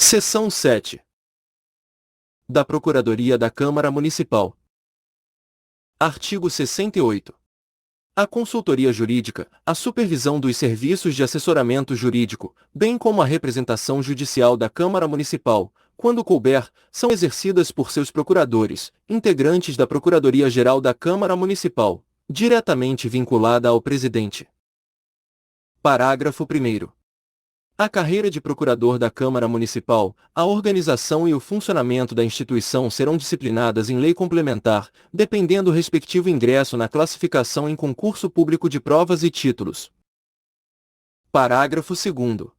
Seção 7. Da Procuradoria da Câmara Municipal. Artigo 68. A consultoria jurídica, a supervisão dos serviços de assessoramento jurídico, bem como a representação judicial da Câmara Municipal, quando couber, são exercidas por seus procuradores, integrantes da Procuradoria-Geral da Câmara Municipal, diretamente vinculada ao presidente. Parágrafo 1º. A carreira de procurador da Câmara Municipal, a organização e o funcionamento da instituição serão disciplinadas em lei complementar, dependendo do respectivo ingresso na classificação em concurso público de provas e títulos. Parágrafo 2º.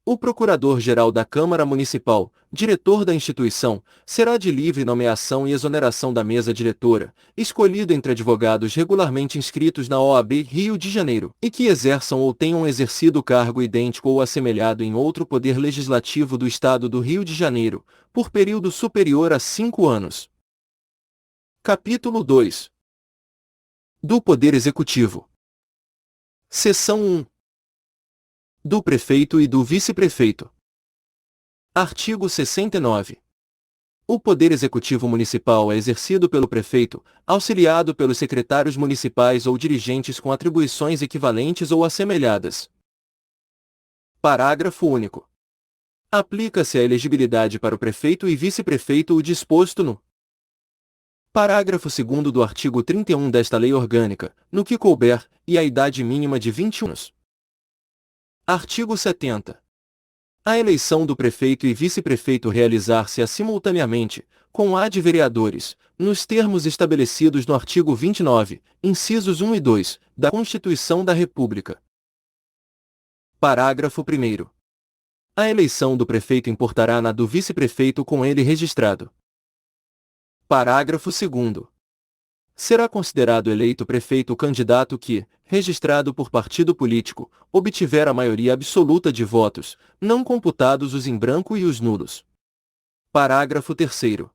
O Procurador-Geral da Câmara Municipal, diretor da instituição, será de livre nomeação e exoneração da mesa diretora, escolhido entre advogados regularmente inscritos na OAB Rio de Janeiro, e que exerçam ou tenham exercido cargo idêntico ou assemelhado em outro poder legislativo do Estado do Rio de Janeiro, por período superior a 5 anos. Capítulo 2. Do Poder Executivo. Seção 1. Do Prefeito e do Vice-Prefeito. Artigo 69. O Poder Executivo Municipal é exercido pelo Prefeito, auxiliado pelos secretários municipais ou dirigentes com atribuições equivalentes ou assemelhadas. Parágrafo único. Aplica-se a elegibilidade para o Prefeito e Vice-Prefeito o disposto no parágrafo 2º do artigo 31 desta Lei Orgânica, no que couber, e a idade mínima de 21 anos. Artigo 70. A eleição do prefeito e vice-prefeito realizar-se-á simultaneamente, com a de vereadores, nos termos estabelecidos no artigo 29, incisos 1 e 2, da Constituição da República. Parágrafo 1º. A eleição do prefeito importará na do vice-prefeito com ele registrado. Parágrafo 2º. Será considerado eleito prefeito o candidato que, registrado por partido político, obtiver a maioria absoluta de votos, não computados os em branco e os nulos. Parágrafo 3º.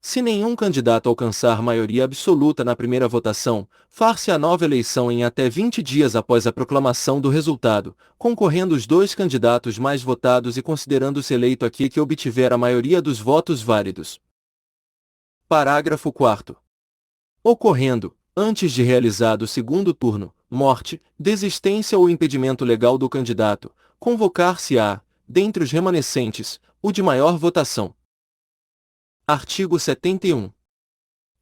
Se nenhum candidato alcançar maioria absoluta na primeira votação, far-se-á nova eleição em até 20 dias após a proclamação do resultado, concorrendo os dois candidatos mais votados e considerando-se eleito aquele que obtiver a maioria dos votos válidos. Parágrafo 4º. Ocorrendo, antes de realizado o segundo turno, morte, desistência ou impedimento legal do candidato, convocar-se-á, dentre os remanescentes, o de maior votação. Artigo 71.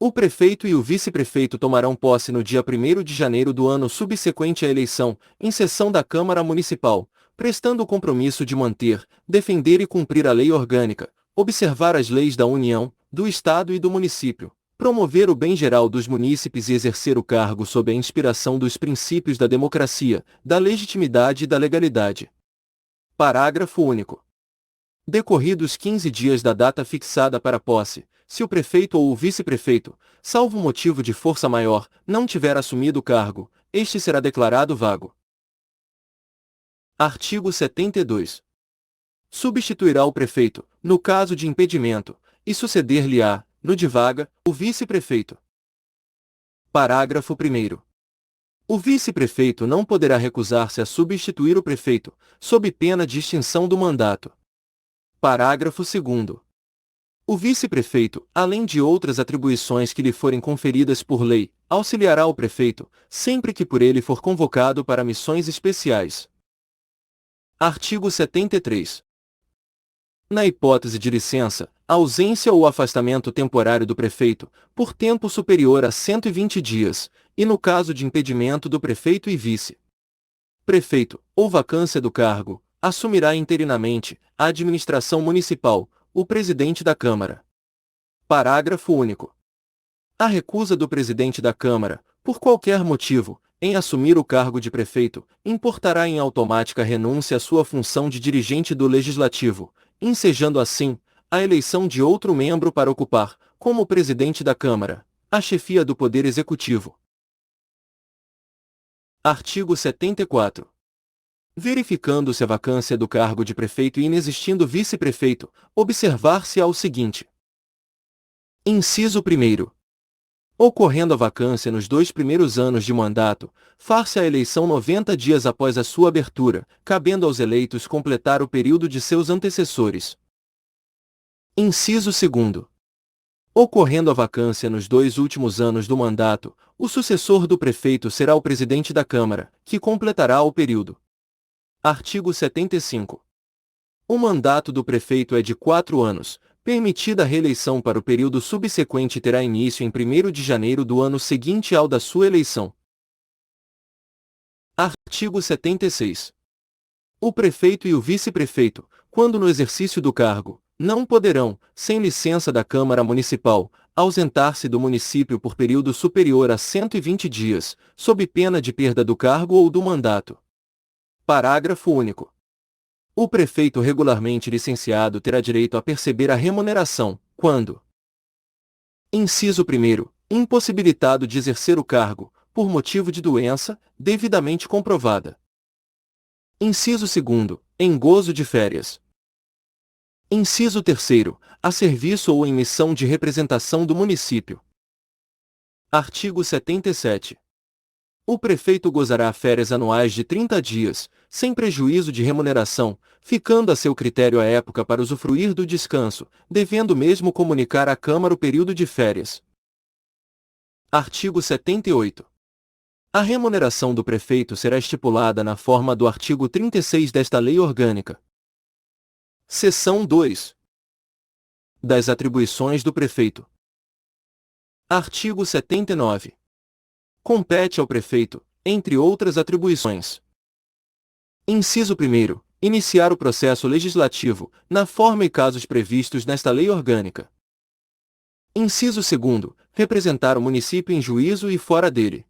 O prefeito e o vice-prefeito tomarão posse no dia 1º de janeiro do ano subsequente à eleição, em sessão da Câmara Municipal, prestando o compromisso de manter, defender e cumprir a lei orgânica, observar as leis da União, do Estado e do município, promover o bem geral dos munícipes e exercer o cargo sob a inspiração dos princípios da democracia, da legitimidade e da legalidade. Parágrafo único. Decorridos 15 dias da data fixada para a posse, se o prefeito ou o vice-prefeito, salvo motivo de força maior, não tiver assumido o cargo, este será declarado vago. Artigo 72. Substituirá o prefeito, no caso de impedimento, e suceder-lhe-á, no de vaga, o vice-prefeito. Parágrafo 1º. O vice-prefeito não poderá recusar-se a substituir o prefeito, sob pena de extinção do mandato. Parágrafo 2º. O vice-prefeito, além de outras atribuições que lhe forem conferidas por lei, auxiliará o prefeito, sempre que por ele for convocado para missões especiais. Artigo 73. Na hipótese de licença, ausência ou afastamento temporário do prefeito, por tempo superior a 120 dias, e no caso de impedimento do prefeito e vice-prefeito, ou vacância do cargo, assumirá interinamente, a administração municipal, o presidente da Câmara. Parágrafo único. A recusa do presidente da Câmara, por qualquer motivo, em assumir o cargo de prefeito, importará em automática renúncia à sua função de dirigente do Legislativo, ensejando assim, a eleição de outro membro para ocupar, como presidente da Câmara, a chefia do Poder Executivo. Artigo 74. Verificando-se a vacância do cargo de prefeito e inexistindo vice-prefeito, observar-se-á o seguinte. Inciso 1º. Ocorrendo a vacância nos 2 primeiros anos de mandato, far-se a eleição 90 dias após a sua abertura, cabendo aos eleitos completar o período de seus antecessores. Inciso 2º. Ocorrendo a vacância nos 2 últimos anos do mandato, o sucessor do prefeito será o presidente da Câmara, que completará o período. Artigo 75. O mandato do prefeito é de 4 anos, permitida a reeleição para o período subsequente terá início em 1º de janeiro do ano seguinte ao da sua eleição. Artigo 76. O prefeito e o vice-prefeito, quando no exercício do cargo, não poderão, sem licença da Câmara Municipal, ausentar-se do município por período superior a 120 dias, sob pena de perda do cargo ou do mandato. Parágrafo único. O prefeito regularmente licenciado terá direito a perceber a remuneração, quando: Inciso 1º, impossibilitado de exercer o cargo, por motivo de doença, devidamente comprovada. Inciso 2º, em gozo de férias. Inciso 3º, a serviço ou em missão de representação do município. Artigo 77. O prefeito gozará férias anuais de 30 dias, sem prejuízo de remuneração, ficando a seu critério a época para usufruir do descanso, devendo mesmo comunicar à Câmara o período de férias. Artigo 78. A remuneração do prefeito será estipulada na forma do artigo 36 desta Lei Orgânica. Seção 2. Das atribuições do prefeito. Artigo 79. Compete ao prefeito, entre outras atribuições: Inciso 1º, iniciar o processo legislativo, na forma e casos previstos nesta Lei Orgânica. Inciso 2º, representar o município em juízo e fora dele.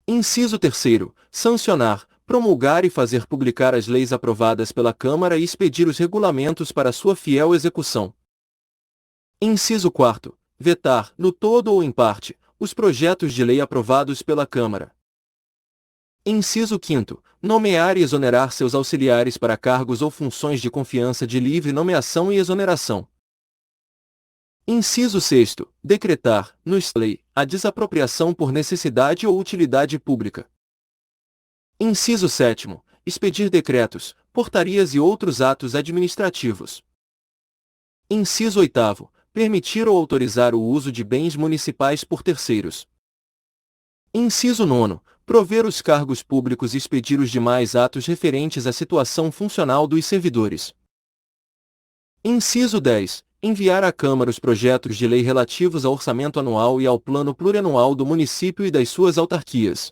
Inciso 3º, sancionar, promulgar e fazer publicar as leis aprovadas pela Câmara e expedir os regulamentos para sua fiel execução. Inciso 4º, vetar, no todo ou em parte, os projetos de lei aprovados pela Câmara. Inciso 5º, nomear e exonerar seus auxiliares para cargos ou funções de confiança de livre nomeação e exoneração. Inciso 6º, decretar, no lei, a desapropriação por necessidade ou utilidade pública. Inciso 7º, expedir decretos, portarias e outros atos administrativos. Inciso 8º, permitir ou autorizar o uso de bens municipais por terceiros. Inciso 9º, prover os cargos públicos e expedir os demais atos referentes à situação funcional dos servidores. Inciso 10. Enviar à Câmara os projetos de lei relativos ao orçamento anual e ao plano plurianual do município e das suas autarquias.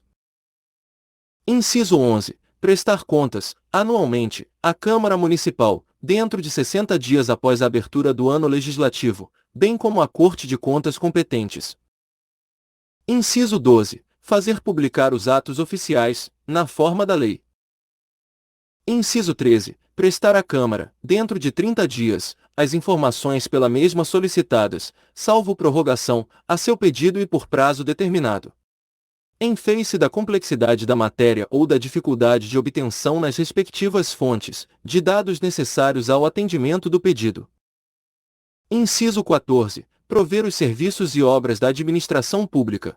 Inciso 11. Prestar contas, anualmente, à Câmara Municipal, dentro de 60 dias após a abertura do ano legislativo, bem como à Corte de Contas competentes. Inciso 12. Fazer publicar os atos oficiais, na forma da lei. Inciso 13. Prestar à Câmara, dentro de 30 dias, as informações pela mesma solicitadas, salvo prorrogação, a seu pedido e por prazo determinado. Em face da complexidade da matéria ou da dificuldade de obtenção nas respectivas fontes, de dados necessários ao atendimento do pedido. Inciso 14. Prover os serviços e obras da administração pública.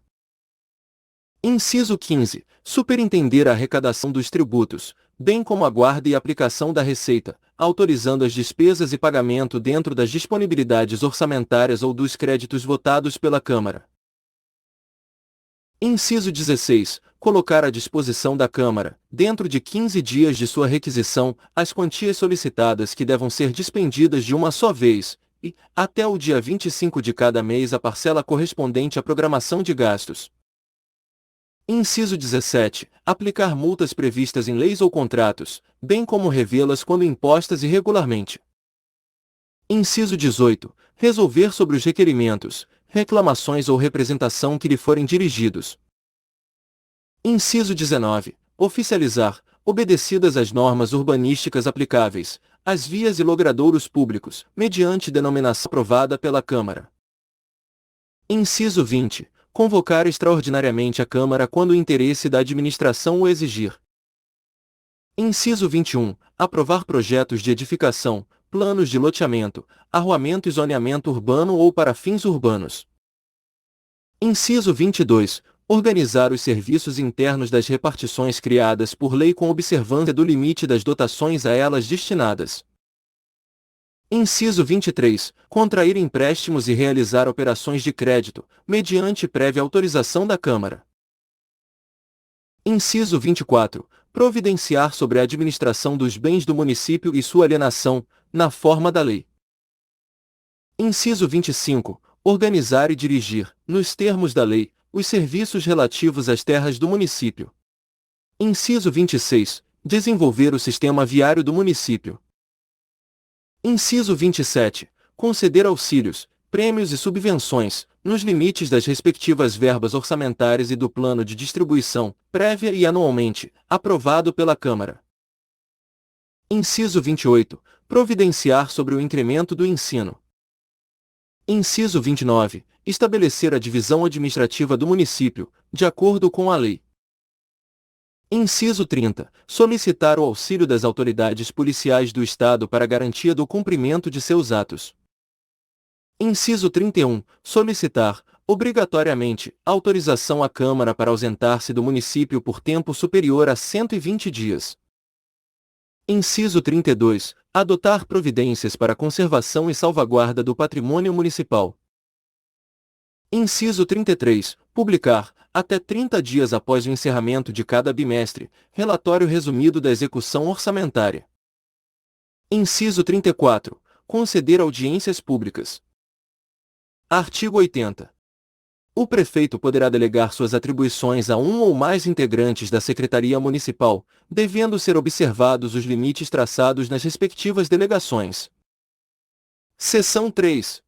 Inciso 15. Superintender a arrecadação dos tributos, bem como a guarda e aplicação da receita, autorizando as despesas e pagamento dentro das disponibilidades orçamentárias ou dos créditos votados pela Câmara. Inciso 16. Colocar à disposição da Câmara, dentro de 15 dias de sua requisição, as quantias solicitadas que devam ser dispendidas de uma só vez, e, até o dia 25 de cada mês a parcela correspondente à programação de gastos. Inciso 17. Aplicar multas previstas em leis ou contratos, bem como revê-las quando impostas irregularmente. Inciso 18. Resolver sobre os requerimentos, reclamações ou representação que lhe forem dirigidos. Inciso 19. Oficializar, obedecidas as normas urbanísticas aplicáveis, as vias e logradouros públicos, mediante denominação aprovada pela Câmara. Inciso 20. Convocar extraordinariamente a Câmara quando o interesse da administração o exigir. Inciso 21. Aprovar projetos de edificação, planos de loteamento, arruamento e zoneamento urbano ou para fins urbanos. Inciso 22. Organizar os serviços internos das repartições criadas por lei com observância do limite das dotações a elas destinadas. Inciso 23. Contrair empréstimos e realizar operações de crédito, mediante prévia autorização da Câmara. Inciso 24. Providenciar sobre a administração dos bens do município e sua alienação, na forma da lei. Inciso 25. Organizar e dirigir, nos termos da lei, os serviços relativos às terras do município. Inciso 26. Desenvolver o sistema viário do município. Inciso 27. Conceder auxílios, prêmios e subvenções, nos limites das respectivas verbas orçamentárias e do plano de distribuição, prévia e anualmente, aprovado pela Câmara. Inciso 28. Providenciar sobre o incremento do ensino. Inciso 29. Estabelecer a divisão administrativa do município, de acordo com a lei. Inciso 30. Solicitar o auxílio das autoridades policiais do Estado para garantia do cumprimento de seus atos. Inciso 31. Solicitar, obrigatoriamente, autorização à Câmara para ausentar-se do município por tempo superior a 120 dias. Inciso 32. Adotar providências para conservação e salvaguarda do patrimônio municipal. Inciso 33. Publicar, até 30 dias após o encerramento de cada bimestre, relatório resumido da execução orçamentária. Inciso 34. Conceder audiências públicas. Artigo 80. O prefeito poderá delegar suas atribuições a um ou mais integrantes da Secretaria Municipal, devendo ser observados os limites traçados nas respectivas delegações. Seção 3.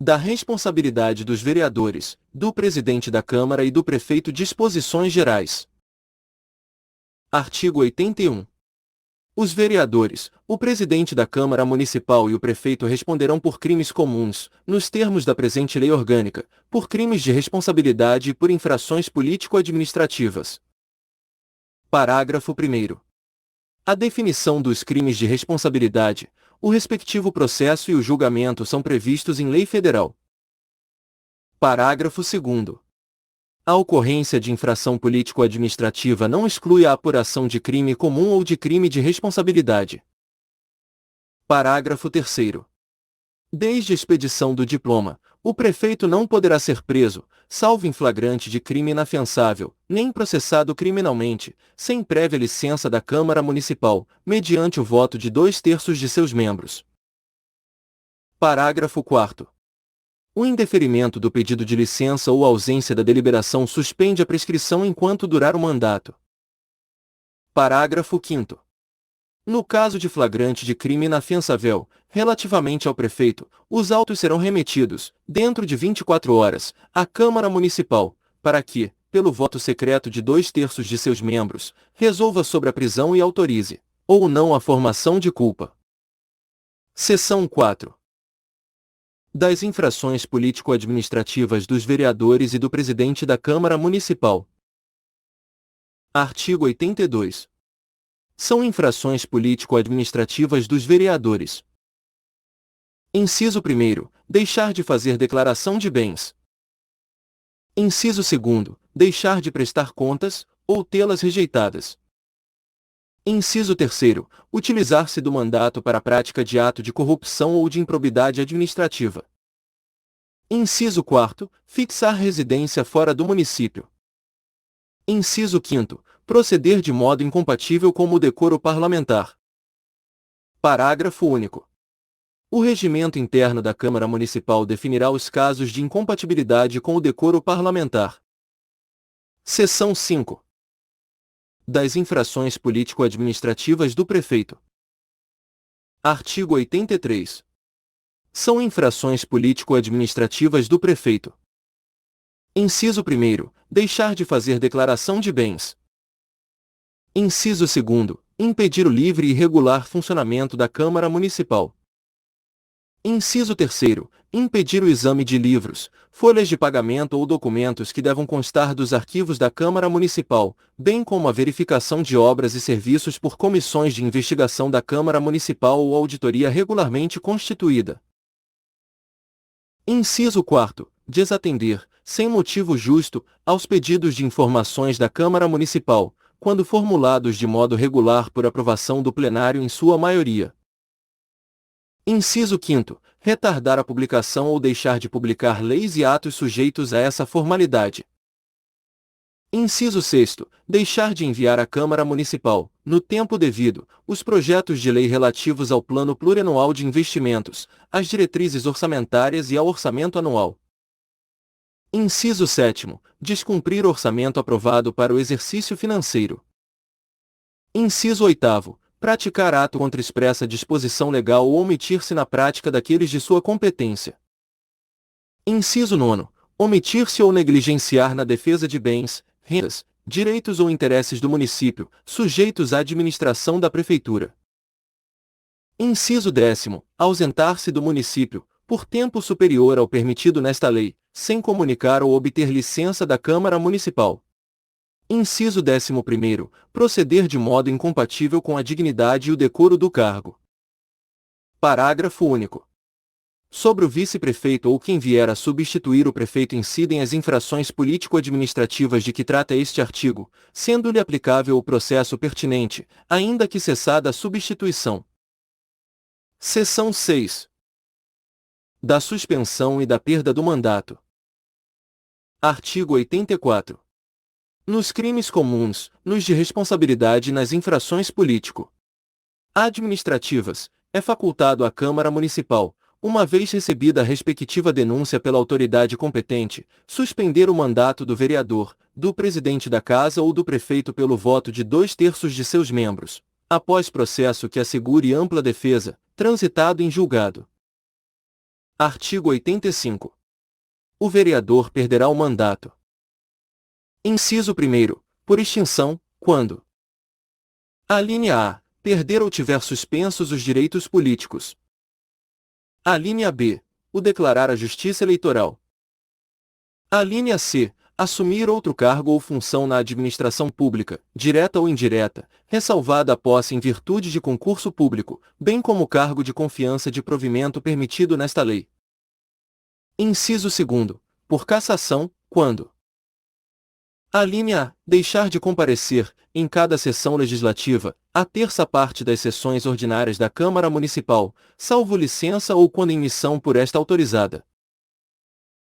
Da responsabilidade dos vereadores, do presidente da Câmara e do prefeito. Disposições gerais. Artigo 81. Os vereadores, o presidente da Câmara Municipal e o prefeito responderão por crimes comuns, nos termos da presente lei orgânica, por crimes de responsabilidade e por infrações político-administrativas. Parágrafo 1º. A definição dos crimes de responsabilidade, o respectivo processo e o julgamento são previstos em lei federal. Parágrafo 2º. A ocorrência de infração político-administrativa não exclui a apuração de crime comum ou de crime de responsabilidade. Parágrafo 3º. Desde a expedição do diploma, o prefeito não poderá ser preso, salvo em flagrante de crime inafiançável, nem processado criminalmente, sem prévia licença da Câmara Municipal, mediante o voto de 2/3 de seus membros. Parágrafo 4º. O indeferimento do pedido de licença ou a ausência da deliberação suspende a prescrição enquanto durar o mandato. Parágrafo 5º. No caso de flagrante de crime inafiançável, relativamente ao prefeito, os autos serão remetidos, dentro de 24 horas, à Câmara Municipal, para que, pelo voto secreto de 2/3 de seus membros, resolva sobre a prisão e autorize, ou não, a formação de culpa. Seção 4. Das infrações político-administrativas dos vereadores e do presidente da Câmara Municipal. Artigo 82. São infrações político-administrativas dos vereadores. Inciso 1º. Deixar de fazer declaração de bens. Inciso 2º. Deixar de prestar contas, ou tê-las rejeitadas. Inciso 3º. Utilizar-se do mandato para a prática de ato de corrupção ou de improbidade administrativa. Inciso 4º. Fixar residência fora do município. Inciso 5º. Proceder de modo incompatível com o decoro parlamentar. Parágrafo único. O regimento interno da Câmara Municipal definirá os casos de incompatibilidade com o decoro parlamentar. Seção 5. Das infrações político-administrativas do prefeito. Artigo 83. São infrações político-administrativas do prefeito. Inciso 1º. Deixar de fazer declaração de bens. Inciso 2º. Impedir o livre e regular funcionamento da Câmara Municipal. Inciso 3º. Impedir o exame de livros, folhas de pagamento ou documentos que devam constar dos arquivos da Câmara Municipal, bem como a verificação de obras e serviços por comissões de investigação da Câmara Municipal ou auditoria regularmente constituída. Inciso 4º. desatender, sem motivo justo, aos pedidos de informações da Câmara Municipal, quando formulados de modo regular por aprovação do plenário em sua maioria. Inciso 5º. Retardar a publicação ou deixar de publicar leis e atos sujeitos a essa formalidade. Inciso 6º. Deixar de enviar à Câmara Municipal, no tempo devido, os projetos de lei relativos ao Plano Plurianual de Investimentos, às diretrizes orçamentárias e ao orçamento anual. Inciso 7º. Descumprir orçamento aprovado para o exercício financeiro. Inciso 8º. Praticar ato contra expressa disposição legal ou omitir-se na prática daqueles de sua competência. Inciso 9º. Omitir-se ou negligenciar na defesa de bens, rendas, direitos ou interesses do município, sujeitos à administração da Prefeitura. Inciso 10º. Ausentar-se do município, por tempo superior ao permitido nesta lei, sem comunicar ou obter licença da Câmara Municipal. Inciso 11º. Proceder de modo incompatível com a dignidade e o decoro do cargo. Parágrafo único. Sobre o vice-prefeito ou quem vier a substituir o prefeito incidem as infrações político-administrativas de que trata este artigo, sendo-lhe aplicável o processo pertinente, ainda que cessada a substituição. Seção 6. Da suspensão e da perda do mandato. Artigo 84. Nos crimes comuns, nos de responsabilidade e nas infrações político-administrativas, é facultado à Câmara Municipal, uma vez recebida a respectiva denúncia pela autoridade competente, suspender o mandato do vereador, do presidente da Casa ou do prefeito pelo voto de 2/3 de seus membros, após processo que assegure ampla defesa, transitado em julgado. Artigo 85. O vereador perderá o mandato. Inciso 1º. Por extinção, quando: a linha A. Perder ou tiver suspensos os direitos políticos. A linha B. O declarar a Justiça Eleitoral. A linha C. Assumir outro cargo ou função na administração pública, direta ou indireta, ressalvada a posse em virtude de concurso público, bem como cargo de confiança de provimento permitido nesta lei. Inciso 2º. Por cassação, quando: a linha A. Deixar de comparecer, em cada sessão legislativa, a terça parte das sessões ordinárias da Câmara Municipal, salvo licença ou quando em missão por esta autorizada.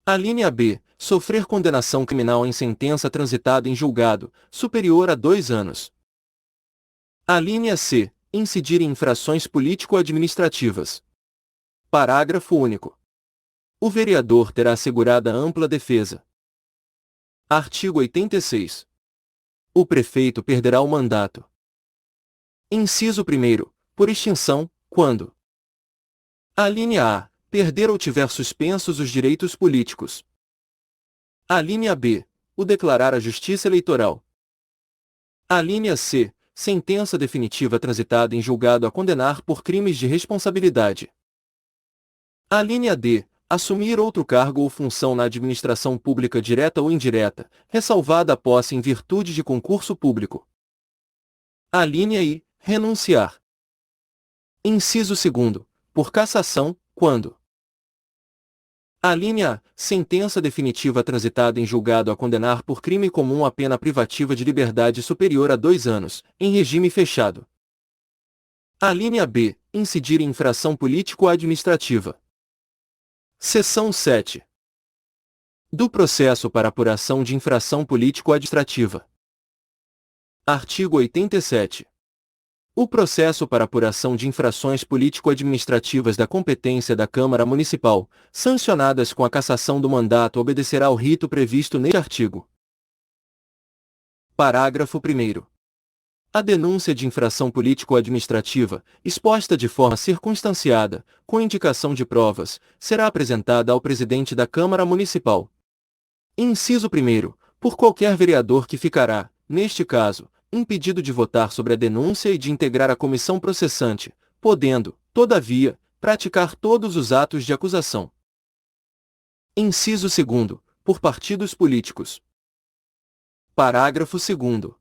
A linha B. Sofrer condenação criminal em sentença transitada em julgado, superior a 2 anos. A linha C. Incidir em infrações político-administrativas. Parágrafo único. O vereador terá assegurada ampla defesa. Artigo 86. O prefeito perderá o mandato. Inciso 1º. Por extinção, quando: a linha A. Perder ou tiver suspensos os direitos políticos. A linha B. O declarar a Justiça Eleitoral. A linha C. Sentença definitiva transitada em julgado a condenar por crimes de responsabilidade. A linha D. Assumir outro cargo ou função na administração pública direta ou indireta, ressalvada a posse em virtude de concurso público. A linha I. Renunciar. Inciso 2º. Por cassação, quando: a linha A. Sentença definitiva transitada em julgado a condenar por crime comum a pena privativa de liberdade superior a 2 anos, em regime fechado. A linha B. Incidir em infração político-administrativa. Seção 7. Do processo para apuração de infração político-administrativa. Artigo 87. O processo para apuração de infrações político-administrativas da competência da Câmara Municipal, sancionadas com a cassação do mandato, obedecerá ao rito previsto neste artigo. Parágrafo 1º. A denúncia de infração político-administrativa, exposta de forma circunstanciada, com indicação de provas, será apresentada ao presidente da Câmara Municipal. Inciso 1º. Por qualquer vereador que ficará, neste caso, impedido de votar sobre a denúncia e de integrar a comissão processante, podendo, todavia, praticar todos os atos de acusação. Inciso 2º. Por partidos políticos. Parágrafo 2º.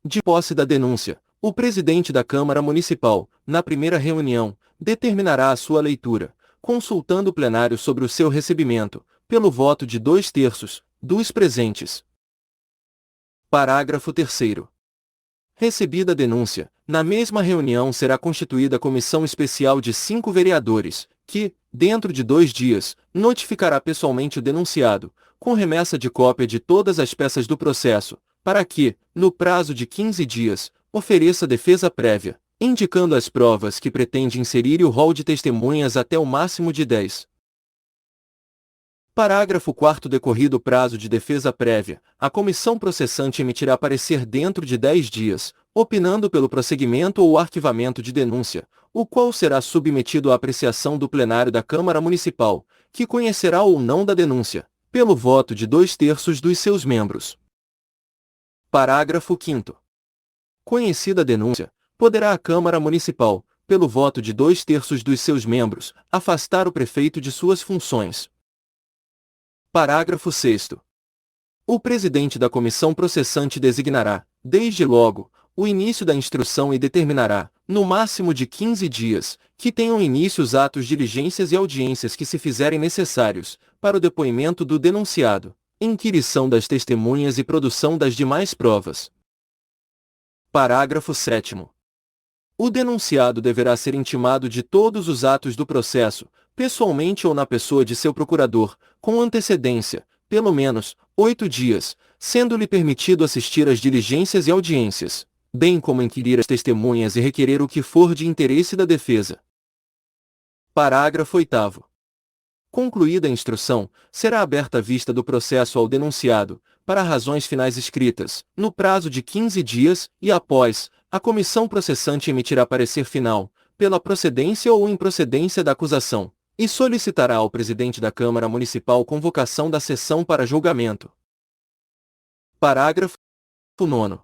De posse da denúncia, o presidente da Câmara Municipal, na primeira reunião, determinará a sua leitura, consultando o plenário sobre o seu recebimento, pelo voto de 2/3 dos presentes. Parágrafo 3º. Recebida a denúncia, na mesma reunião será constituída comissão especial de 5 vereadores, que, dentro de 2 dias, notificará pessoalmente o denunciado, com remessa de cópia de todas as peças do processo, para que, no prazo de 15 dias, ofereça defesa prévia, indicando as provas que pretende inserir e o rol de testemunhas até o máximo de 10. Parágrafo 4º. Decorrido o prazo de defesa prévia, a comissão processante emitirá parecer dentro de 10 dias, opinando pelo prosseguimento ou arquivamento de denúncia, o qual será submetido à apreciação do plenário da Câmara Municipal, que conhecerá ou não da denúncia, pelo voto de 2/3 dos seus membros. Parágrafo 5º. Conhecida a denúncia, poderá a Câmara Municipal, pelo voto de 2/3 dos seus membros, afastar o prefeito de suas funções. Parágrafo 6º. O presidente da comissão processante designará, desde logo, o início da instrução e determinará, no máximo de 15 dias, que tenham início os atos, diligências e audiências que se fizerem necessários, para o depoimento do denunciado, inquirição das testemunhas e produção das demais provas. Parágrafo 7º. O denunciado deverá ser intimado de todos os atos do processo, pessoalmente ou na pessoa de seu procurador, com antecedência, pelo menos, 8 dias, sendo-lhe permitido assistir às diligências e audiências, bem como inquirir as testemunhas e requerer o que for de interesse da defesa. Parágrafo 8º. Concluída a instrução, será aberta a vista do processo ao denunciado, para razões finais escritas, no prazo de 15 dias, e após, a comissão processante emitirá parecer final, pela procedência ou improcedência da acusação, e solicitará ao presidente da Câmara Municipal convocação da sessão para julgamento. Parágrafo 9º.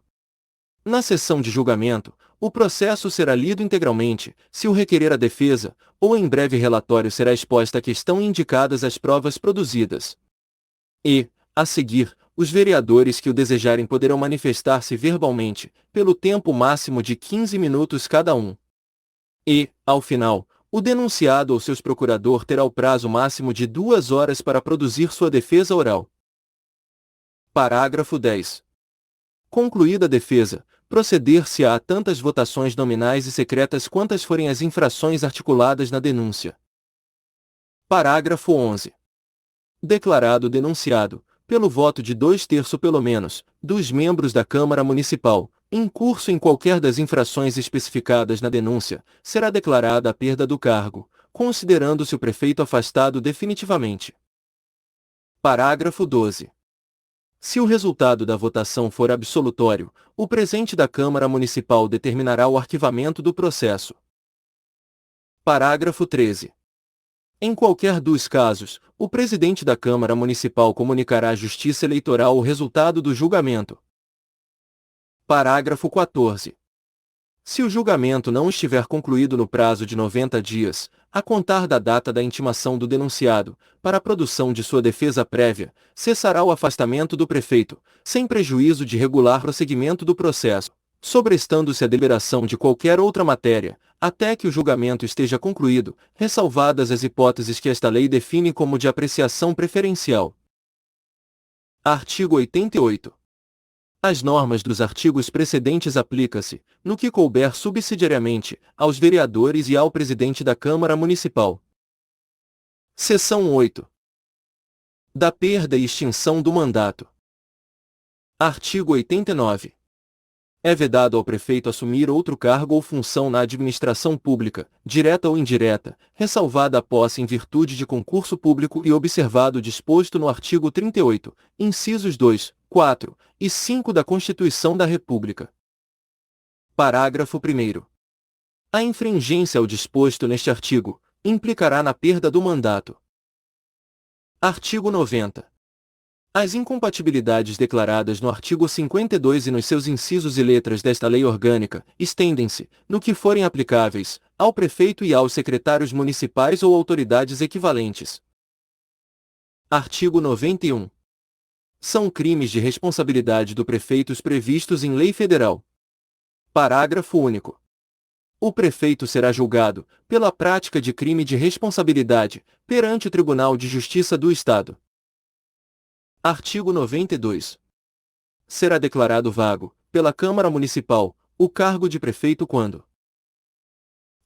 Na sessão de julgamento, o processo será lido integralmente, se o requerer a defesa, ou em breve relatório será exposta a questão e indicadas as provas produzidas. E, a seguir, os vereadores que o desejarem poderão manifestar-se verbalmente, pelo tempo máximo de 15 minutos cada um. E, ao final, o denunciado ou seu procurador terá o prazo máximo de 2 horas para produzir sua defesa oral. Parágrafo 10. Concluída a defesa, proceder-se-á a tantas votações nominais e secretas quantas forem as infrações articuladas na denúncia. Parágrafo 11. Declarado o denunciado, pelo voto de 2/3 pelo menos, dos membros da Câmara Municipal, incurso em qualquer das infrações especificadas na denúncia, será declarada a perda do cargo, considerando-se o prefeito afastado definitivamente. Parágrafo 12. Se o resultado da votação for absolutório, o presidente da Câmara Municipal determinará o arquivamento do processo. Parágrafo 13. Em qualquer dos casos, o presidente da Câmara Municipal comunicará à Justiça Eleitoral o resultado do julgamento. Parágrafo 14. Se o julgamento não estiver concluído no prazo de 90 dias, a contar da data da intimação do denunciado, para a produção de sua defesa prévia, cessará o afastamento do prefeito, sem prejuízo de regular prosseguimento do processo, sobrestando-se a deliberação de qualquer outra matéria, até que o julgamento esteja concluído, ressalvadas as hipóteses que esta lei define como de apreciação preferencial. Artigo 88. As normas dos artigos precedentes aplicam-se, no que couber subsidiariamente, aos vereadores e ao presidente da Câmara Municipal. Seção 8. Da perda e extinção do mandato. Artigo 89. É vedado ao prefeito assumir outro cargo ou função na administração pública, direta ou indireta, ressalvada a posse em virtude de concurso público e observado o disposto no artigo 38, incisos 2, 4 e 5 da Constituição da República. Parágrafo 1º. A infringência ao disposto neste artigo implicará na perda do mandato. Artigo 90. As incompatibilidades declaradas no artigo 52 e nos seus incisos e letras desta lei orgânica estendem-se, no que forem aplicáveis, ao prefeito e aos secretários municipais ou autoridades equivalentes. Artigo 91. São crimes de responsabilidade do prefeito os previstos em lei federal. Parágrafo único. O prefeito será julgado, pela prática de crime de responsabilidade, perante o Tribunal de Justiça do Estado. Artigo 92. Será declarado vago, pela Câmara Municipal, o cargo de prefeito quando: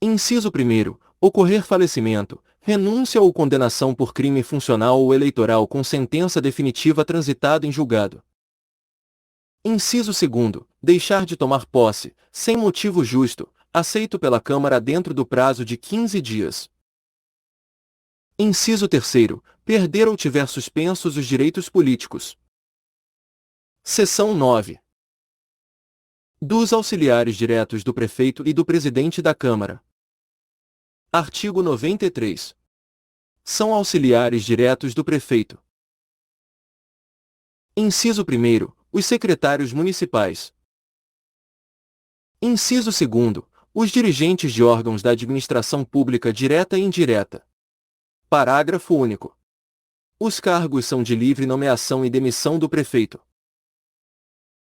inciso 1º, ocorrer falecimento, renúncia ou condenação por crime funcional ou eleitoral com sentença definitiva transitada em julgado. Inciso 2º, deixar de tomar posse, sem motivo justo, aceito pela Câmara dentro do prazo de 15 dias. Inciso 3º, perder ou tiver suspensos os direitos políticos. Seção 9. Dos auxiliares diretos do prefeito e do presidente da Câmara. Artigo 93. São auxiliares diretos do prefeito. Inciso 1º, os secretários municipais. Inciso 2º, os dirigentes de órgãos da administração pública direta e indireta. Parágrafo único. Os cargos são de livre nomeação e demissão do prefeito.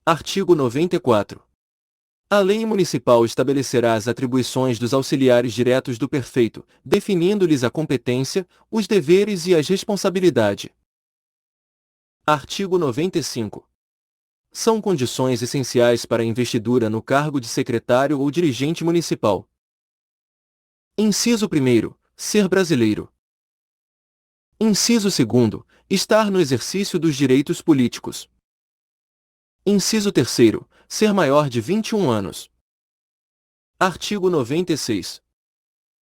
Artigo 94. A lei municipal estabelecerá as atribuições dos auxiliares diretos do prefeito, definindo-lhes a competência, os deveres e as responsabilidades. Artigo 95. São condições essenciais para a investidura no cargo de secretário ou dirigente municipal. Inciso 1º, ser brasileiro. Inciso 2º, estar no exercício dos direitos políticos. Inciso 3º, ser maior de 21 anos. Artigo 96.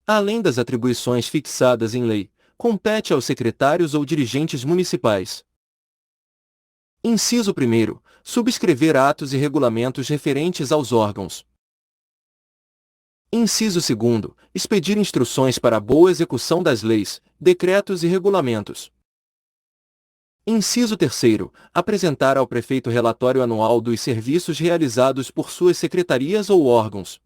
Além das atribuições fixadas em lei, compete aos secretários ou dirigentes municipais: inciso 1º, subscrever atos e regulamentos referentes aos órgãos. Inciso 2º, expedir instruções para a boa execução das leis, decretos e regulamentos. Inciso 3º, apresentar ao prefeito relatório anual dos serviços realizados por suas secretarias ou órgãos.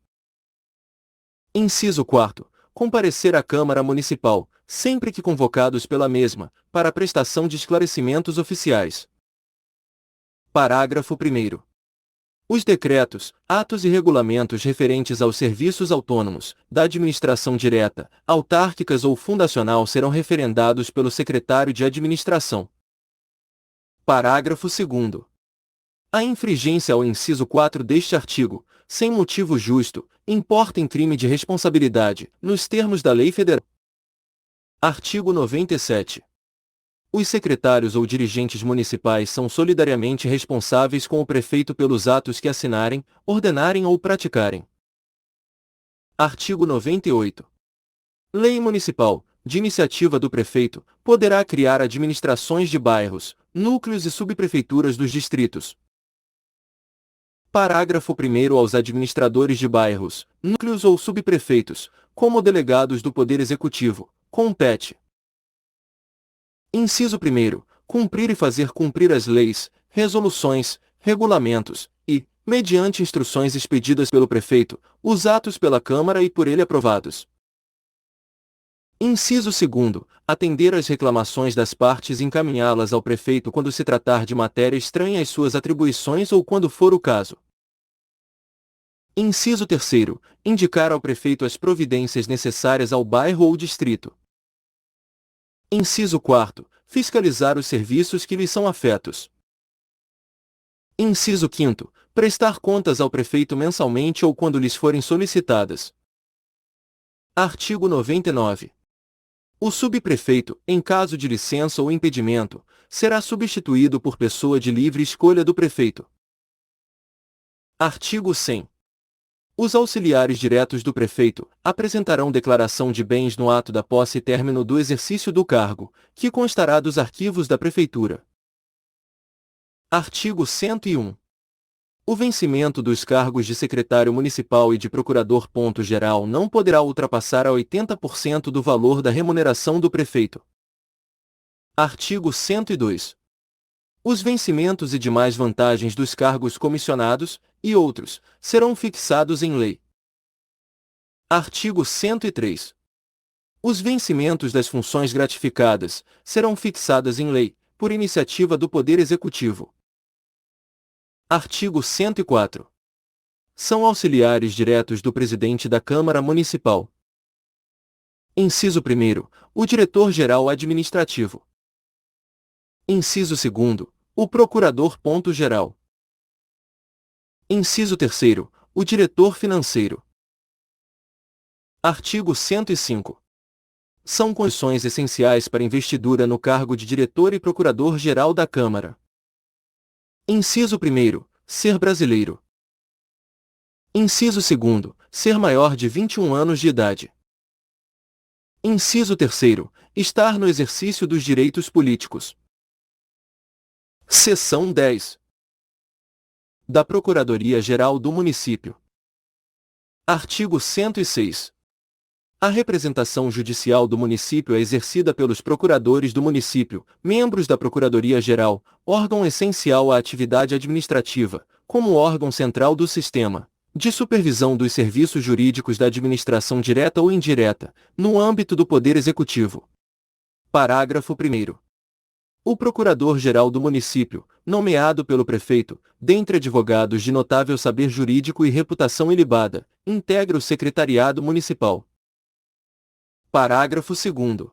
Inciso 4º, comparecer à Câmara Municipal, sempre que convocados pela mesma, para a prestação de esclarecimentos oficiais. Parágrafo 1º. Os decretos, atos e regulamentos referentes aos serviços autônomos, da administração direta, autárquicas ou fundacional serão referendados pelo secretário de administração. Parágrafo 2º. A infringência ao inciso 4 deste artigo, sem motivo justo, importa em crime de responsabilidade, nos termos da Lei Federal. Artigo 97. Os secretários ou dirigentes municipais são solidariamente responsáveis com o prefeito pelos atos que assinarem, ordenarem ou praticarem. Artigo 98. Lei municipal, de iniciativa do prefeito, poderá criar administrações de bairros, núcleos e subprefeituras dos distritos. Parágrafo 1º. Aos administradores de bairros, núcleos ou subprefeitos, como delegados do Poder Executivo, compete: inciso 1º, cumprir e fazer cumprir as leis, resoluções, regulamentos e, mediante instruções expedidas pelo prefeito, os atos pela Câmara e por ele aprovados. Inciso 2º, atender às reclamações das partes e encaminhá-las ao prefeito quando se tratar de matéria estranha às suas atribuições ou quando for o caso. Inciso 3º, indicar ao prefeito as providências necessárias ao bairro ou distrito. Inciso 4º, fiscalizar os serviços que lhes são afetos. Inciso 5º, prestar contas ao prefeito mensalmente ou quando lhes forem solicitadas. Artigo 99. O subprefeito, em caso de licença ou impedimento, será substituído por pessoa de livre escolha do prefeito. Artigo 100. Os auxiliares diretos do prefeito apresentarão declaração de bens no ato da posse e término do exercício do cargo, que constará dos arquivos da prefeitura. Artigo 101. O vencimento dos cargos de secretário municipal e de procurador-geral não poderá ultrapassar a 80% do valor da remuneração do prefeito. Artigo 102. Os vencimentos e demais vantagens dos cargos comissionados, e outros, serão fixados em lei. Artigo 103. Os vencimentos das funções gratificadas serão fixadas em lei, por iniciativa do Poder Executivo. Artigo 104. São auxiliares diretos do presidente da Câmara Municipal. Inciso 1º, o diretor-geral administrativo. Inciso 2º, O Procurador-Geral. Inciso 3º. O Diretor Financeiro. Artigo 105. São condições essenciais para investidura no cargo de Diretor e Procurador-Geral da Câmara. Inciso 1º. Ser brasileiro. Inciso 2º. Ser maior de 21 anos de idade. Inciso 3º. Estar no exercício dos direitos políticos. Seção 10. Da Procuradoria-Geral do Município. Artigo 106. A representação judicial do município é exercida pelos procuradores do município, membros da Procuradoria-Geral, órgão essencial à atividade administrativa, como órgão central do sistema de supervisão dos serviços jurídicos da administração direta ou indireta, no âmbito do Poder Executivo. Parágrafo 1º. O Procurador-Geral do Município, nomeado pelo Prefeito, dentre advogados de notável saber jurídico e reputação ilibada, integra o Secretariado Municipal. Parágrafo 2º.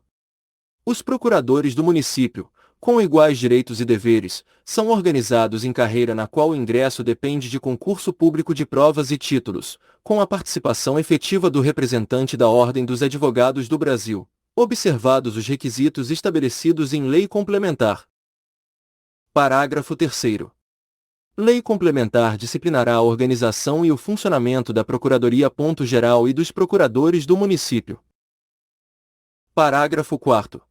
Os procuradores do município, com iguais direitos e deveres, são organizados em carreira na qual o ingresso depende de concurso público de provas e títulos, com a participação efetiva do representante da Ordem dos Advogados do Brasil, observados os requisitos estabelecidos em lei complementar. Parágrafo 3º. Lei complementar disciplinará a organização e o funcionamento da Procuradoria-Geral e dos procuradores do município. Parágrafo 4º.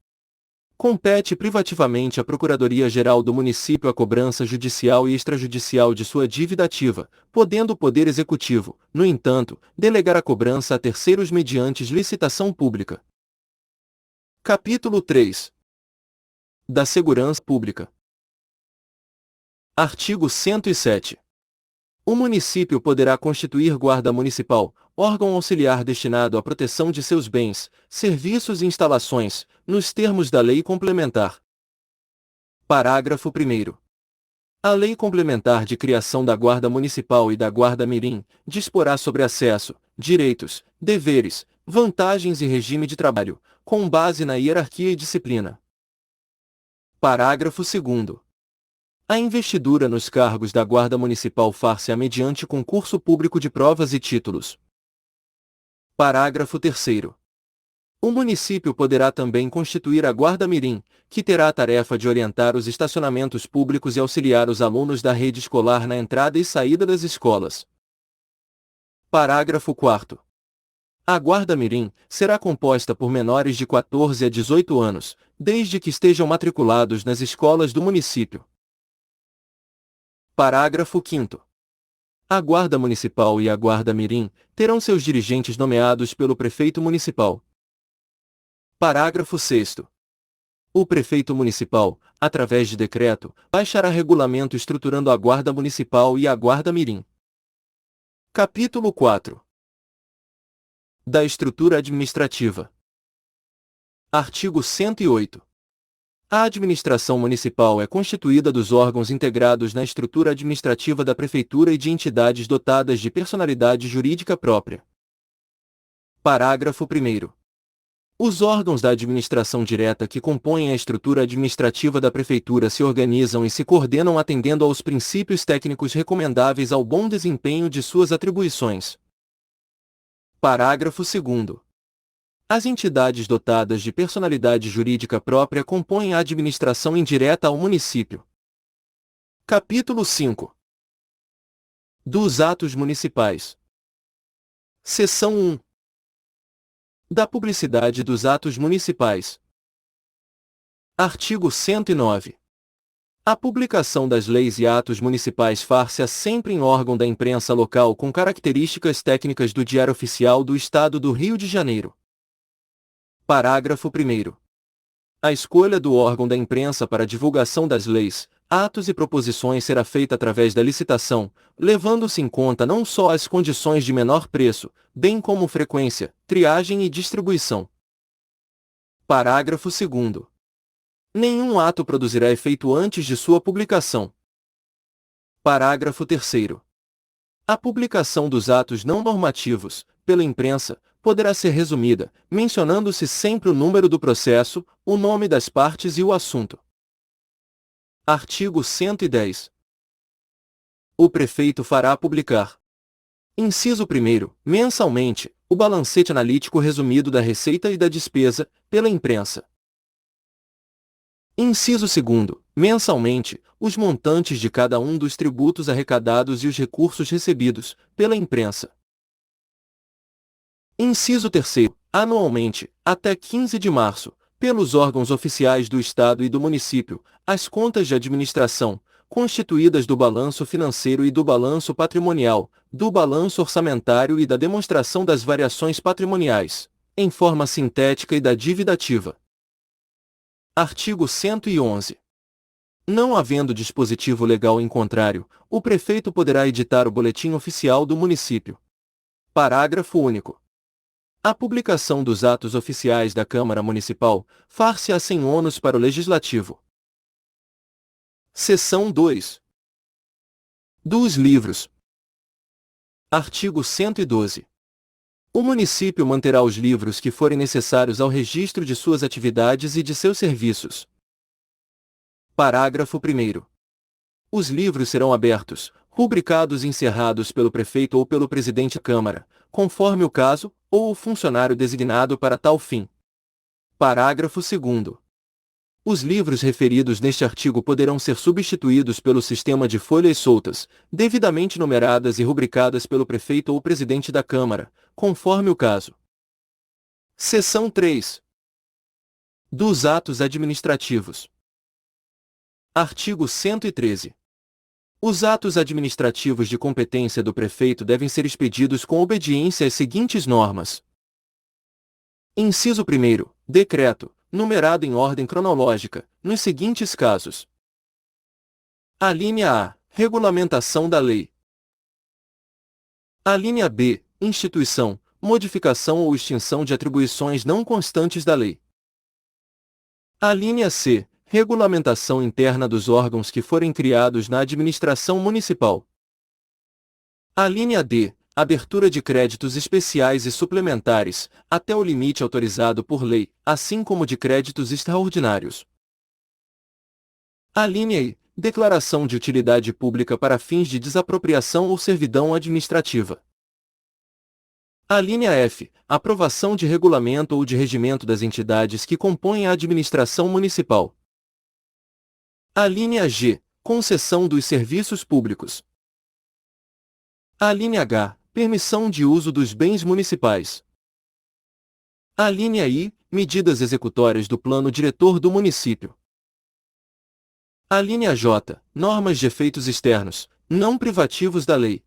Compete privativamente à Procuradoria-Geral do Município a cobrança judicial e extrajudicial de sua dívida ativa, podendo o Poder Executivo, no entanto, delegar a cobrança a terceiros mediante licitação pública. Capítulo 3. Da Segurança Pública. Artigo 107. O município poderá constituir guarda municipal, órgão auxiliar destinado à proteção de seus bens, serviços e instalações, nos termos da Lei Complementar. Parágrafo 1º. A Lei Complementar de Criação da Guarda Municipal e da Guarda Mirim disporá sobre acesso, direitos, deveres, vantagens e regime de trabalho, com base na hierarquia e disciplina. Parágrafo 2º. A investidura nos cargos da Guarda Municipal far-se-á mediante concurso público de provas e títulos. Parágrafo 3º. O município poderá também constituir a Guarda Mirim, que terá a tarefa de orientar os estacionamentos públicos e auxiliar os alunos da rede escolar na entrada e saída das escolas. Parágrafo 4º. A Guarda Mirim será composta por menores de 14 a 18 anos, desde que estejam matriculados nas escolas do município. Parágrafo 5º. A Guarda Municipal e a Guarda Mirim terão seus dirigentes nomeados pelo Prefeito Municipal. Parágrafo 6º. O Prefeito Municipal, através de decreto, baixará regulamento estruturando a Guarda Municipal e a Guarda Mirim. Capítulo 4. Da Estrutura Administrativa. Artigo 108. A administração municipal é constituída dos órgãos integrados na estrutura administrativa da Prefeitura e de entidades dotadas de personalidade jurídica própria. Parágrafo 1º. Os órgãos da administração direta que compõem a estrutura administrativa da Prefeitura se organizam e se coordenam atendendo aos princípios técnicos recomendáveis ao bom desempenho de suas atribuições. Parágrafo 2º. As entidades dotadas de personalidade jurídica própria compõem a administração indireta ao município. Capítulo 5. Dos atos municipais. Seção 1. Da publicidade dos atos municipais. Artigo 109. A publicação das leis e atos municipais far-se-á sempre em órgão da imprensa local com características técnicas do Diário Oficial do Estado do Rio de Janeiro. Parágrafo 1º. A escolha do órgão da imprensa para a divulgação das leis, atos e proposições será feita através da licitação, levando-se em conta não só as condições de menor preço, bem como frequência, triagem e distribuição. Parágrafo 2º. Nenhum ato produzirá efeito antes de sua publicação. Parágrafo 3º. A publicação dos atos não normativos, pela imprensa, poderá ser resumida, mencionando-se sempre o número do processo, o nome das partes e o assunto. Artigo 110. O prefeito fará publicar. Inciso 1º, mensalmente, o balancete analítico resumido da receita e da despesa, pela imprensa. Inciso 2º, mensalmente, os montantes de cada um dos tributos arrecadados e os recursos recebidos, pela imprensa. Inciso 3º, anualmente, até 15 de março, pelos órgãos oficiais do Estado e do município, as contas de administração, constituídas do balanço financeiro e do balanço patrimonial, do balanço orçamentário e da demonstração das variações patrimoniais, em forma sintética e da dívida ativa. Artigo 111. Não havendo dispositivo legal em contrário, o prefeito poderá editar o boletim oficial do município. Parágrafo único. A publicação dos atos oficiais da Câmara Municipal far-se-á sem ônus para o Legislativo. Seção 2. Dos livros. Artigo 112. O município manterá os livros que forem necessários ao registro de suas atividades e de seus serviços. Parágrafo 1º. Os livros serão abertos, rubricados e encerrados pelo prefeito ou pelo presidente da Câmara, conforme o caso, ou o funcionário designado para tal fim. Parágrafo 2º. Os livros referidos neste artigo poderão ser substituídos pelo sistema de folhas soltas, devidamente numeradas e rubricadas pelo prefeito ou presidente da Câmara, conforme o caso. Seção 3. Dos atos administrativos. Artigo 113. Os atos administrativos de competência do prefeito devem ser expedidos com obediência às seguintes normas. Inciso 1º. Decreto, numerado em ordem cronológica, nos seguintes casos. Alínea A. Regulamentação da lei. Alínea B. Instituição, modificação ou extinção de atribuições não constantes da lei. Alínea C. Regulamentação interna dos órgãos que forem criados na administração municipal. Alínea D. Abertura de créditos especiais e suplementares, até o limite autorizado por lei, assim como de créditos extraordinários. Alínea I. Declaração de utilidade pública para fins de desapropriação ou servidão administrativa. Alínea F. Aprovação de regulamento ou de regimento das entidades que compõem a administração municipal. Alínea G. Concessão dos serviços públicos. Alínea H. Permissão de uso dos bens municipais. Alínea I. Medidas executórias do plano diretor do município. Alínea J. Normas de efeitos externos, não privativos da lei.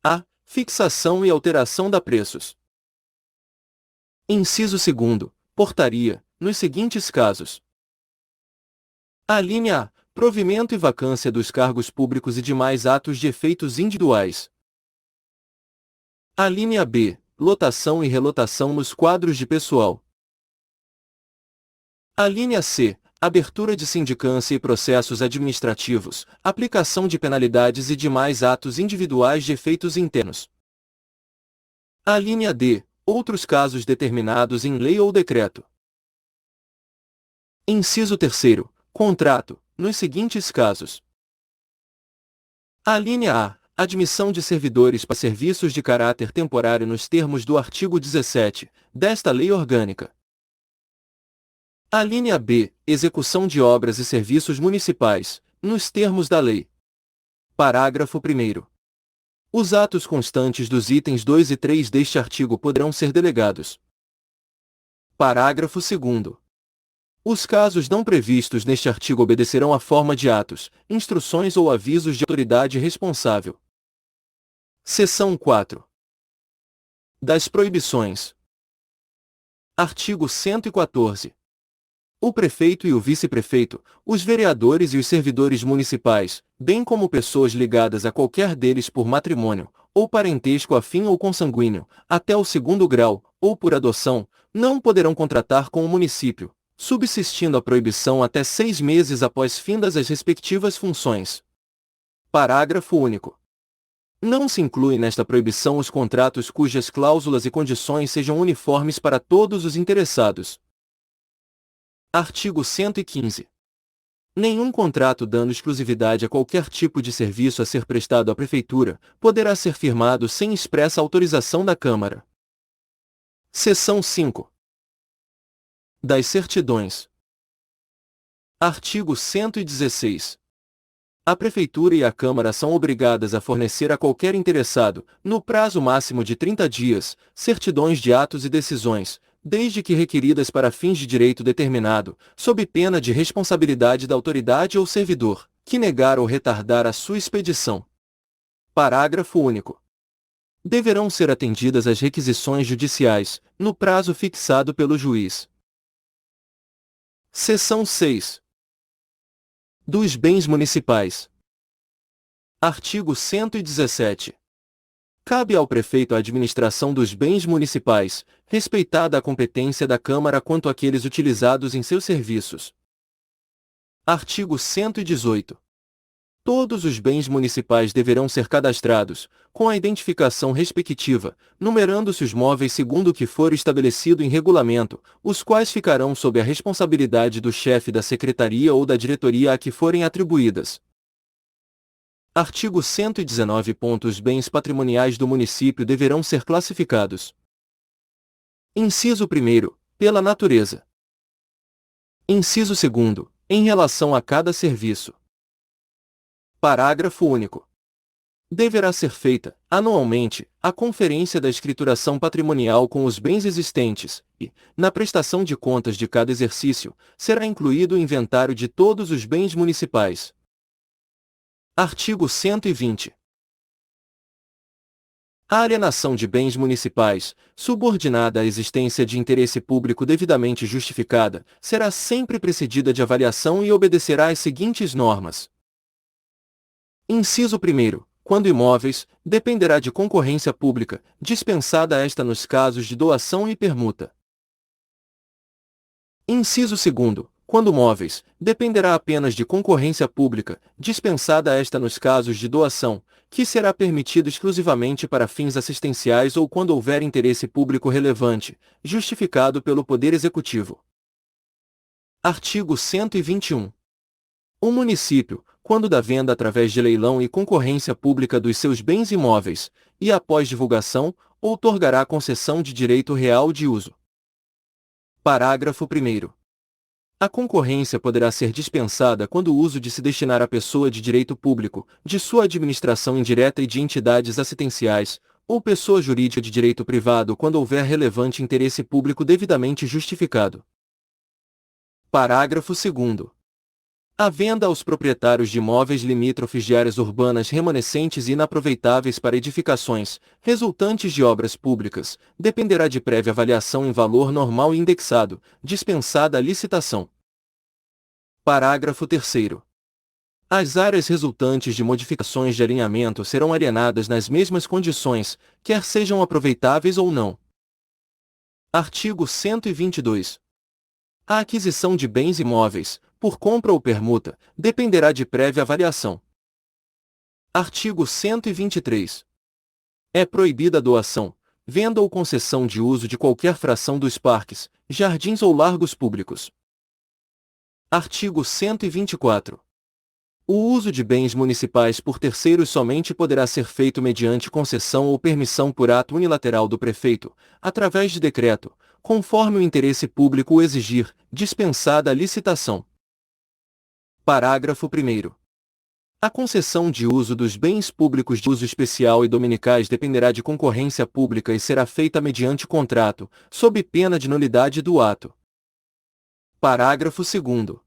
A. Fixação e alteração da preços. Inciso 2º. Portaria, nos seguintes casos. Alínea A. Provimento e vacância dos cargos públicos e demais atos de efeitos individuais. Alínea B. Lotação e relotação nos quadros de pessoal. Alínea C. Abertura de sindicância e processos administrativos, aplicação de penalidades e demais atos individuais de efeitos internos. Alínea D. Outros casos determinados em lei ou decreto. Inciso 3º. Contrato, nos seguintes casos. Alínea A. Admissão de servidores para serviços de caráter temporário nos termos do artigo 17, desta Lei Orgânica. Alínea B. Execução de obras e serviços municipais, nos termos da lei. Parágrafo 1º. Os atos constantes dos itens 2 e 3 deste artigo poderão ser delegados. Parágrafo 2º. Os casos não previstos neste artigo obedecerão à forma de atos, instruções ou avisos de autoridade responsável. Seção 4. Das proibições. Artigo 114. O prefeito e o vice-prefeito, os vereadores e os servidores municipais, bem como pessoas ligadas a qualquer deles por matrimônio, ou parentesco afim ou consanguíneo, até o 2º grau, ou por adoção, não poderão contratar com o município, subsistindo a proibição até 6 meses após findas as respectivas funções. Parágrafo único. Não se incluem nesta proibição os contratos cujas cláusulas e condições sejam uniformes para todos os interessados. Artigo 115. Nenhum contrato dando exclusividade a qualquer tipo de serviço a ser prestado à Prefeitura poderá ser firmado sem expressa autorização da Câmara. Seção 5. Das certidões. Artigo 116. A Prefeitura e a Câmara são obrigadas a fornecer a qualquer interessado, no prazo máximo de 30 dias, certidões de atos e decisões, desde que requeridas para fins de direito determinado, sob pena de responsabilidade da autoridade ou servidor, que negar ou retardar a sua expedição. Parágrafo único. Deverão ser atendidas as requisições judiciais, no prazo fixado pelo juiz. Seção 6. Dos bens municipais. Artigo 117. Cabe ao prefeito a administração dos bens municipais, respeitada a competência da Câmara quanto àqueles utilizados em seus serviços. Artigo 118. Todos os bens municipais deverão ser cadastrados, com a identificação respectiva, numerando-se os móveis segundo o que for estabelecido em regulamento, os quais ficarão sob a responsabilidade do chefe da secretaria ou da diretoria a que forem atribuídas. Artigo 119. Os bens patrimoniais do município deverão ser classificados. Inciso 1. Pela natureza. Inciso 2. Em relação a cada serviço. Parágrafo único. Deverá ser feita, anualmente, a conferência da escrituração patrimonial com os bens existentes, e, na prestação de contas de cada exercício, será incluído o inventário de todos os bens municipais. Artigo 120. A alienação de bens municipais, subordinada à existência de interesse público devidamente justificada, será sempre precedida de avaliação e obedecerá às seguintes normas. Inciso 1. Quando imóveis, dependerá de concorrência pública, dispensada esta nos casos de doação e permuta. Inciso 2. Quando móveis, dependerá apenas de concorrência pública, dispensada esta nos casos de doação, que será permitido exclusivamente para fins assistenciais ou quando houver interesse público relevante, justificado pelo Poder Executivo. Artigo 121. O município, quando da venda através de leilão e concorrência pública dos seus bens imóveis, e após divulgação, outorgará concessão de direito real de uso. Parágrafo 1º. A concorrência poderá ser dispensada quando o uso de se destinar a pessoa de direito público, de sua administração indireta e de entidades assistenciais, ou pessoa jurídica de direito privado quando houver relevante interesse público devidamente justificado. Parágrafo 2º. A venda aos proprietários de imóveis limítrofes de áreas urbanas remanescentes e inaproveitáveis para edificações, resultantes de obras públicas, dependerá de prévia avaliação em valor normal e indexado, dispensada a licitação. Parágrafo 3º. As áreas resultantes de modificações de alinhamento serão alienadas nas mesmas condições, quer sejam aproveitáveis ou não. Artigo 122. A aquisição de bens imóveis, por compra ou permuta, dependerá de prévia avaliação. Artigo 123. É proibida a doação, venda ou concessão de uso de qualquer fração dos parques, jardins ou largos públicos. Artigo 124. O uso de bens municipais por terceiros somente poderá ser feito mediante concessão ou permissão por ato unilateral do prefeito, através de decreto, conforme o interesse público o exigir, dispensada a licitação. Parágrafo 1º. A concessão de uso dos bens públicos de uso especial e dominicais dependerá de concorrência pública e será feita mediante contrato, sob pena de nulidade do ato. Parágrafo 2º.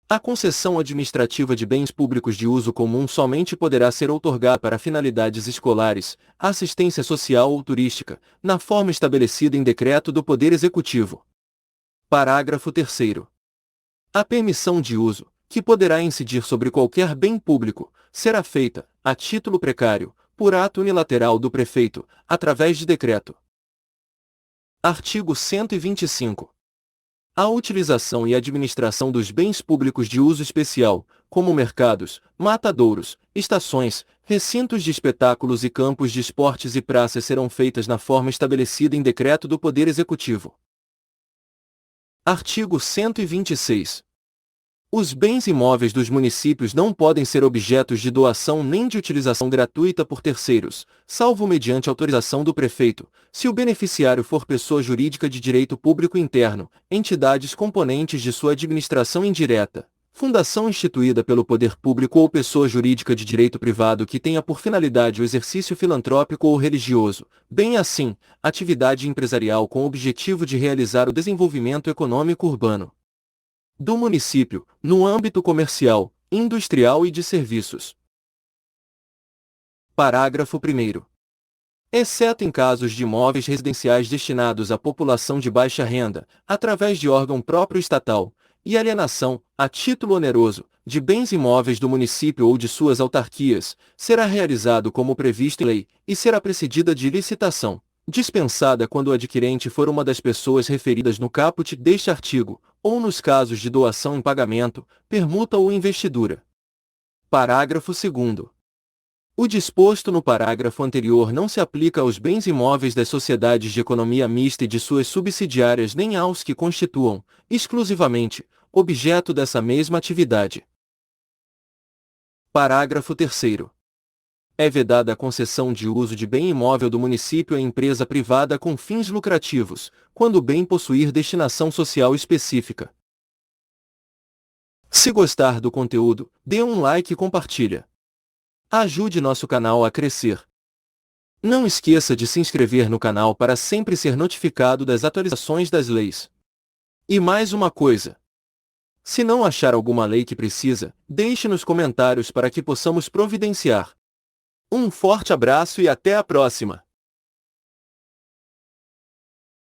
A concessão administrativa de bens públicos de uso comum somente poderá ser outorgada para finalidades escolares, assistência social ou turística, na forma estabelecida em decreto do Poder Executivo. Parágrafo 3º. A permissão de uso, que poderá incidir sobre qualquer bem público, será feita, a título precário, por ato unilateral do prefeito, através de decreto. Artigo 125. A utilização e administração dos bens públicos de uso especial, como mercados, matadouros, estações, recintos de espetáculos e campos de esportes e praças serão feitas na forma estabelecida em decreto do Poder Executivo. Artigo 126. Os bens imóveis dos municípios não podem ser objetos de doação nem de utilização gratuita por terceiros, salvo mediante autorização do prefeito, se o beneficiário for pessoa jurídica de direito público interno, entidades componentes de sua administração indireta, fundação instituída pelo poder público ou pessoa jurídica de direito privado que tenha por finalidade o exercício filantrópico ou religioso, bem assim, atividade empresarial com o objetivo de realizar o desenvolvimento econômico urbano do município, no âmbito comercial, industrial e de serviços. Parágrafo 1º. Exceto em casos de imóveis residenciais destinados à população de baixa renda, através de órgão próprio estatal, e alienação, a título oneroso, de bens imóveis do município ou de suas autarquias, será realizado como previsto em lei, e será precedida de licitação, dispensada quando o adquirente for uma das pessoas referidas no caput deste artigo, ou nos casos de doação em pagamento, permuta ou investidura. Parágrafo 2º. O disposto no parágrafo anterior não se aplica aos bens imóveis das sociedades de economia mista e de suas subsidiárias nem aos que constituam, exclusivamente, objeto dessa mesma atividade. Parágrafo 3º. É vedada a concessão de uso de bem imóvel do município a empresa privada com fins lucrativos, quando o bem possuir destinação social específica. Se gostar do conteúdo, dê um like e compartilha. Ajude nosso canal a crescer. Não esqueça de se inscrever no canal para sempre ser notificado das atualizações das leis. E mais uma coisa. Se não achar alguma lei que precisa, deixe nos comentários para que possamos providenciar. Um forte abraço e até a próxima!